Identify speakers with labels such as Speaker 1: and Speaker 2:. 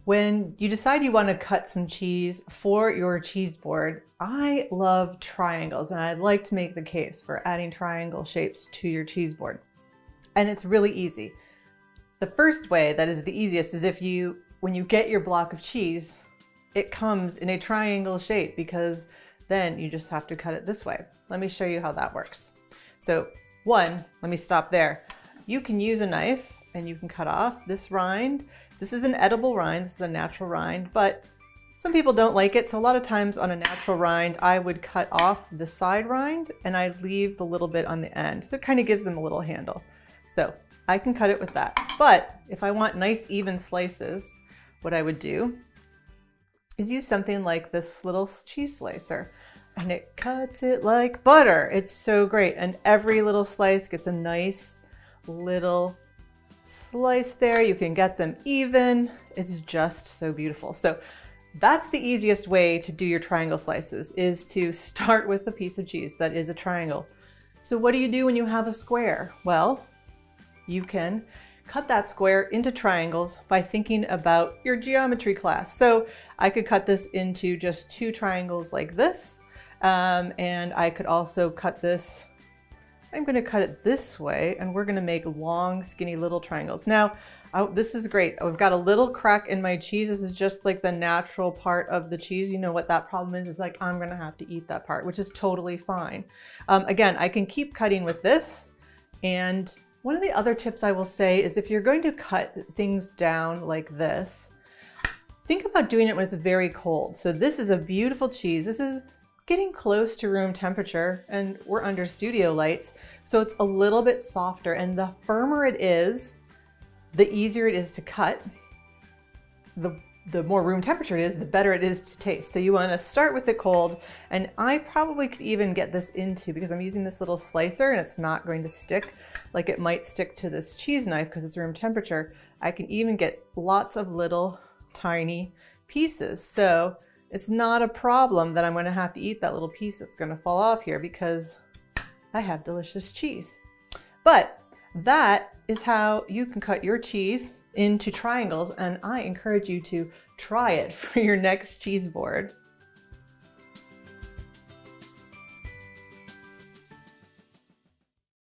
Speaker 1: When you decide you want to cut some cheese for your cheese board, I love triangles, and I'd like to make the case for adding triangle shapes to your cheese board. And it's really easy. The first way that is the easiest is when you get your block of cheese, it comes in a triangle shape, because then you just have to cut it this way. Let me show you how that works. So let me stop there. You can use a knife and you can cut off this rind. This is an edible rind, this is a natural rind, but some people don't like it. So a lot of times on a natural rind, I would cut off the side rind and I leave the little bit on the end. So it kind of gives them a little handle. So I can cut it with that. But if I want nice even slices, what I would do is use something like this little cheese slicer, and it cuts it like butter. It's so great. And every little slice gets a nice little slice there. You can get them even. It's just so beautiful. So that's the easiest way to do your triangle slices, is to start with a piece of cheese that is a triangle. So what do you do when you have a square? Well, you can cut that square into triangles by thinking about your geometry class. So I could cut this into just 2 triangles like this. And I could also cut this, I'm going to cut it this way, and we're going to make long, skinny little triangles. Now, this is great. I've got a little crack in my cheese. This is just like the natural part of the cheese. You know what that problem is? It's like, I'm going to have to eat that part, which is totally fine. Again, I can keep cutting with this. And one of the other tips I will say is, if you're going to cut things down like this, think about doing it when it's very cold. So this is a beautiful cheese. This is getting close to room temperature, and we're under studio lights. So it's a little bit softer, and the firmer it is, the easier it is to cut. The more room temperature it is, the better it is to taste. So you want to start with it cold, and I probably could even get this into, because I'm using this little slicer and it's not going to stick like it might stick to this cheese knife because it's room temperature. I can even get lots of little tiny pieces. So it's not a problem that I'm going to have to eat that little piece that's going to fall off here, because I have delicious cheese. But that is how you can cut your cheese into triangles, and I encourage you to try it for your next cheese board.